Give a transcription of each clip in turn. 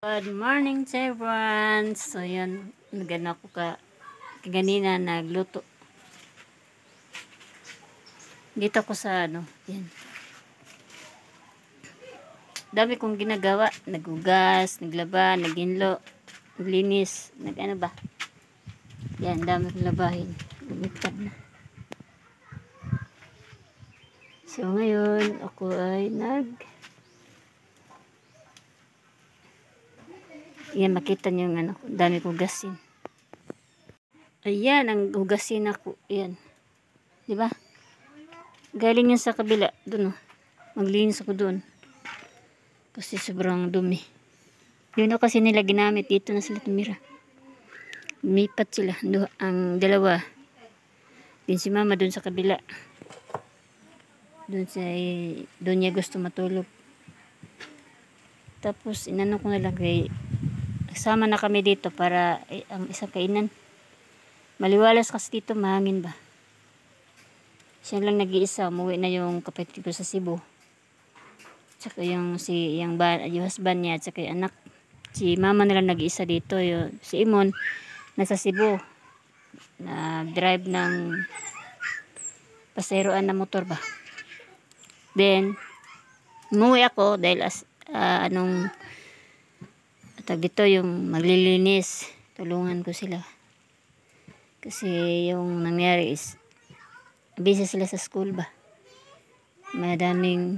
Good morning to everyone. So yan, nagano ako kanina nagluto. Dito ako sa yan. Dami kong ginagawa, nagugas, naglaba, naginlo, naglinis, nagano ba? Yan, dami kong labahin. Lumipad na. So ngayon, ako ay yan, makita niyo yung dami kong hugasin. Ayan, ang hugasin ako. Ayan. Di ba? Galing yun sa kabila. Doon, maglinis ako doon. Kasi sobrang dumi. Yun kasi nila ginamit. Dito na sila tumira. Lumipat sila. Ang dalawa. Din si mama doon sa kabila. Doon niya gusto matulog. Tapos inano ko na lang kay sama na kami dito para ang isang kainan. Maliwalas kasi dito, mahangin ba. Siya lang nag-iisa, umuwi na yung kapatid ko sa Cebu. Tsaka yung husband niya, tsaka yung anak. Si mama nila nag-iisa dito. Si Imon, nasa Cebu. Nag-drive ng paseroan na motor ba. Then, umuwi ako dahil dito yung maglilinis. Tulungan ko sila. Kasi yung nangyari is busy sila sa school ba. Madaming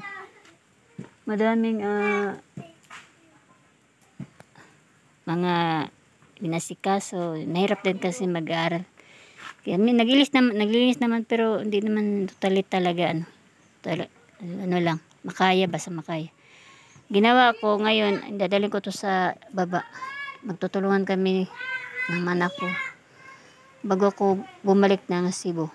mga binasikaso. Nahirap din kasi mag-aaral. Kaya naglinis naman pero hindi naman totally talaga lang, makaya basta makaya. Ginawa ko ngayon, dadalhin ko to sa baba. Magtutulungan kami ng anak ko bago ko bumalik ng Cebu.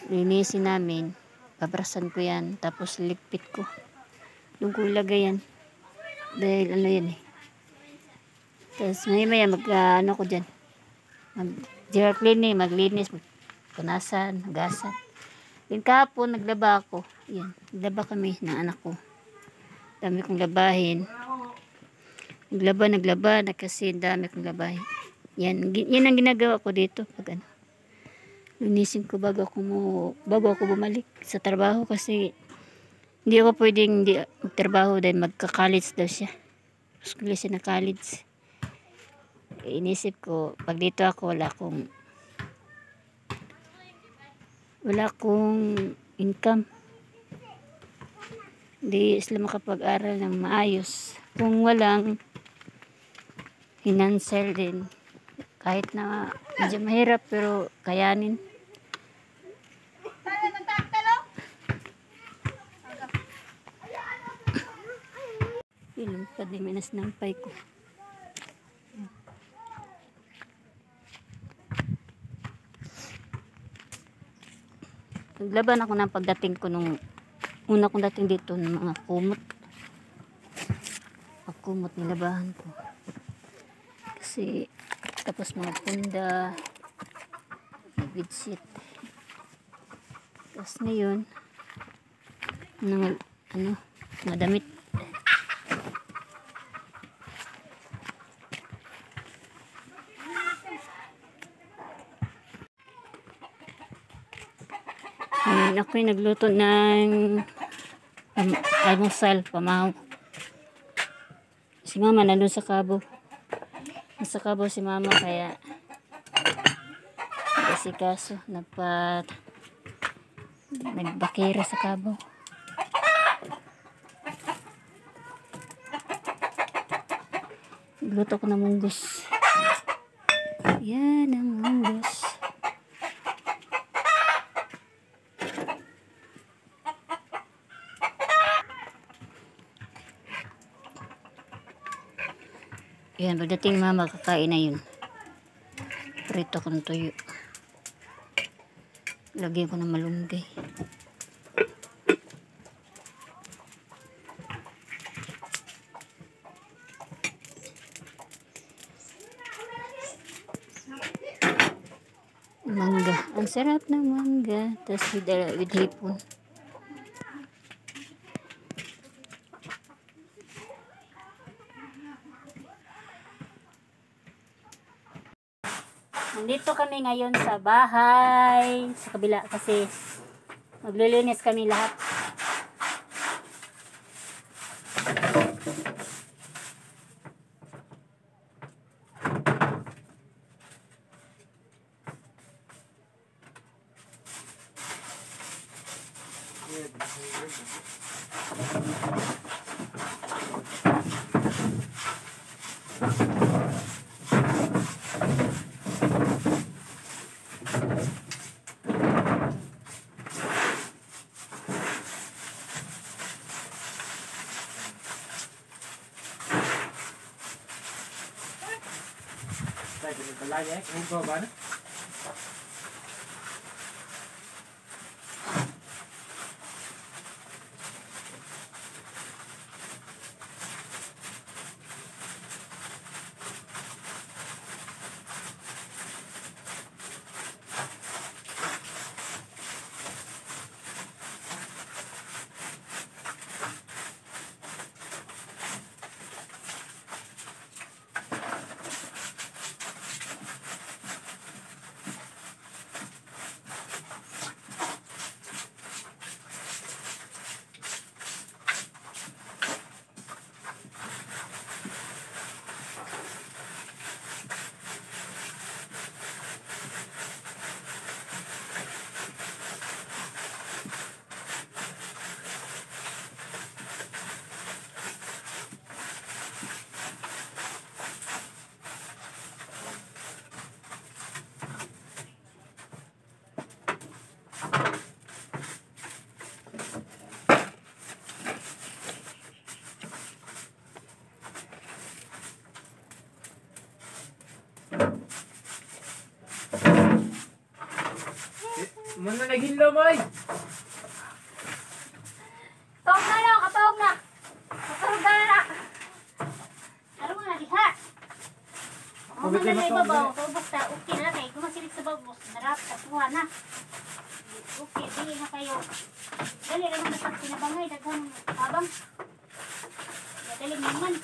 Linisin namin, babrasan ko yan, tapos ligpit ko. Doon ko ilagay yan. Dahil yan eh. Tapos maya ko dyan. Mag-zero cleaning, maglinis, punasan, gasan. Then kahapon, naglaba ako. Yan, naglaba kami ng anak ko. Dami kong labahin. Naglaba na kasi dami kong labahin. Yan ang ginagawa ko dito pag linisin ko bago ako bumalik sa trabaho kasi hindi ako pwedeng magtrabaho dahil magka-college daw siya. School siya na college. Inisip ko pag dito ako wala akong income. Hindi sila makapag-aral ng maayos kung walang financial din. Kahit na medyo mahirap pero kayanin. Ilumpad din minas nampay ko. Naglaban ako ng pagdating ko nung una kong dating dito ng mga kumot. Pagkumot nilabahan ko. Kasi tapos mga punda, bedsheet. Tapos ngayon, mga damit. Ako'y nagluto ng almusal, pamahaw. Si mama nandun sa Cabo. Nasa Cabo si mama kaya kaso nagbakira sa Cabo. Nagluto ko ng munggos. Yan ang munggos. Yan, pagdating mama kakain na yun. Prito ko ng tuyo. Lagyan ko ng malunggay. Mangga. Ang sarap ng mangga. Tapos with hipon. Nandito kami ngayon sa bahay. Sa kabila kasi maglilinis kami lahat. Mana lagi lo boy? Tawag na lang, katawag na. Katawag na. Ano nga, diha? Ako man na ibabaw, so basta okay na kay kumasilit sa babos, narap sa kuha na. Okay, dili na kayo. Dali lang na pag pinabangay, daghang habang. Dali naman.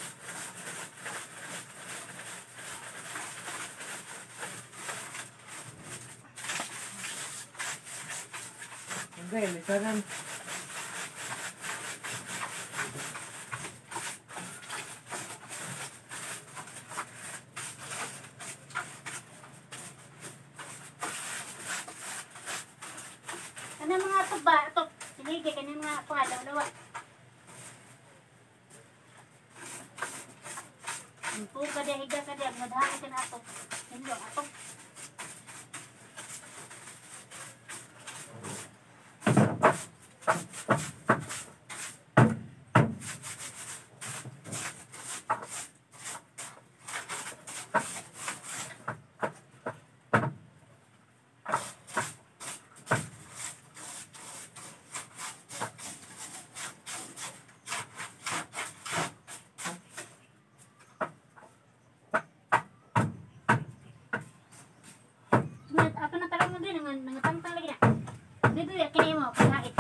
Hindi, lisanan. Ano mga tuba, ito, sinigay ka ng mga pangalaw-lawa. Impo ka di, higa ka di, magmadahali ka na ito. Hindi, ito. Ako na talong mo din, nangatang-tang lagi na. Dito ya, kinaya mo, pagkait.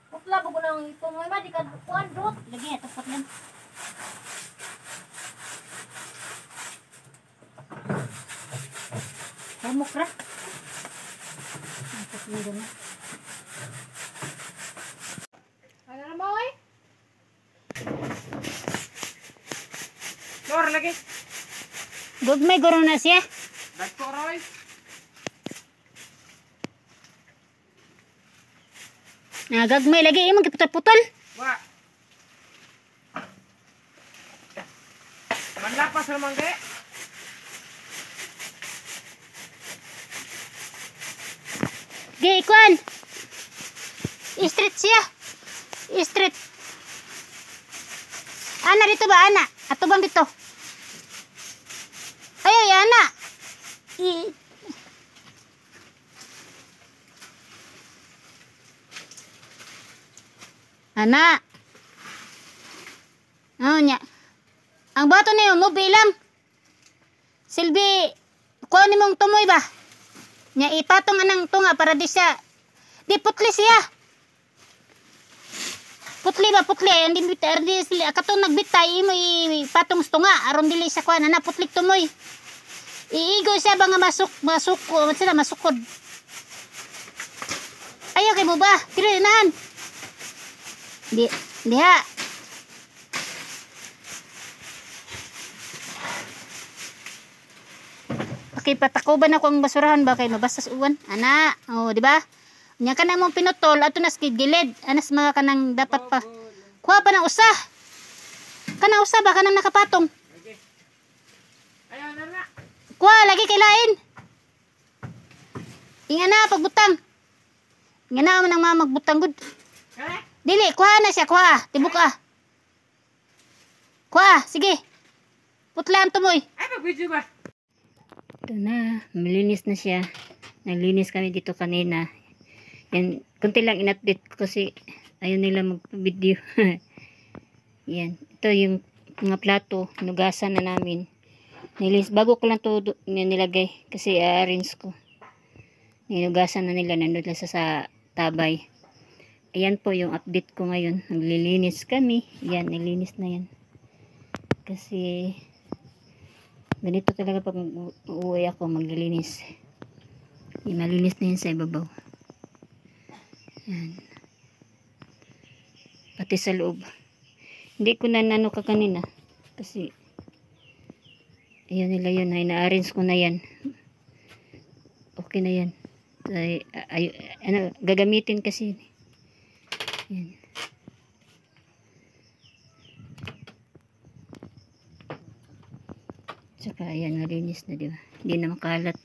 Putla, bago lang ito mo, di ka kuhan, dot. Lagi na, tapos lang. Humok ra. Tapos lang na. Ano na boy? Lor lagi. Gugmay guro na siya. Dagko roy. Nagagmay lagi, imong giputol-putol. Wa. Manlapas naman kay. Gi, ikuan. Street siya. Street. Ana dito ba, ana? Ato bang dito? Ay, ana. Ana. Oh, nya. Ang bato na yun, mo bilang. Silbi, kuha ni mong tumoy ba? Nya, ipatong anang tunga para di siya. Di putli siya. Putli ba putli hindi bitar di sila katong nagbitay imo patong tunga aron dili sa kuan ana putlik tumoy. Iigo siya ba nga masuko sila masukod. Ayaw kay mo ba? Pero inahan. Diha. Okay, patakuban ako ang basurahan ba kay mabasa sa uwan. Ana, oh, di ba? Nya ka na mong pinutol ato nas gilid. Anas mga kanang dapat pa. Kuha pa ng usa. Kanang usa ba kanang nakapatong? Ayaw na. Kuha lagi kay lain. Inga na pagbutang. Inga na man ang mga magbutang gud. Dili, kuha na siya, kuha. Tibok ah. Kuha, sige. Putlaan tumoy. Ay, mag-video ba? Ito na, malinis na siya. Naglinis kami dito kanina. Yan, kunti lang in-update ko kasi ayaw nila mag-video. Yan, ito yung mga plato, nugasan na namin. Nilinis, bago ko lang ito nilagay kasi arrange ko. Ninugasan na nila, nandun lang sa tabay. Ayan po yung update ko ngayon. Naglilinis kami. Yan, nilinis na yan. Kasi ganito talaga pag uuwi ako maglilinis. Malinis na yan sa ibabaw. Yan. Pati sa loob. Hindi ko na nano ka kanina. Kasi ayan nila yun. Na-arrange ko na yan. Okay na yan. Ano, gagamitin kasi. Yan. Tsaka ayan, malinis na, diba? Hindi na makalat.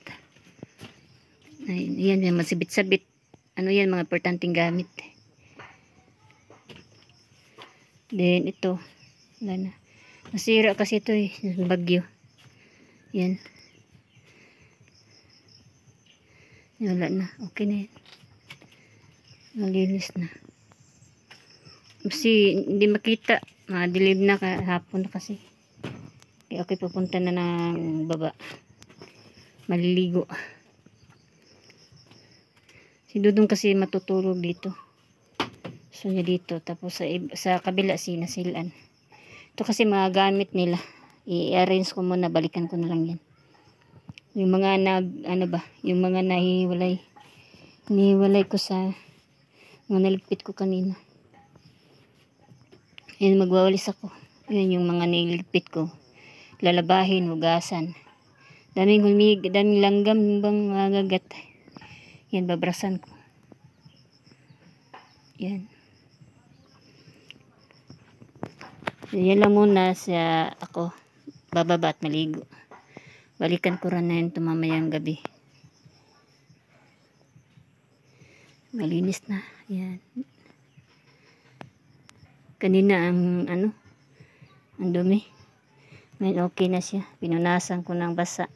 Ayan, yan, masibit-sabit. Ano yan, mga importanteng gamit. Then, ito. Wala na. Nasira kasi ito eh, bagyo. Yan. Wala na. Okay na yan. Malinis na. Kasi hindi makita. Madilim na hapon na kasi. Okay, pupunta na ng baba. Maliligo. Si Dudong kasi matutulog dito. So niya dito. Tapos sa kabila sinasilan. Ito kasi mga gamit nila. I-arrange ko muna. Balikan ko na lang yan. Yung mga yung mga nahiwalay. Nihiwalay ko sa mga naligpit ko kanina. Yan, magwawalis ako. Yan yung mga naligpit ko. Lalabahin, hugasan. Daming langgam bang magagat. Yan, babrasan ko. Yan. Yan lang muna sa ako. Bababa at maligo. Balikan ko rin na yun mamayang gabi. Malinis na. Yan. Kanina ang ang dumi. Ngayon okay na siya. Pinunasan ko ng basa.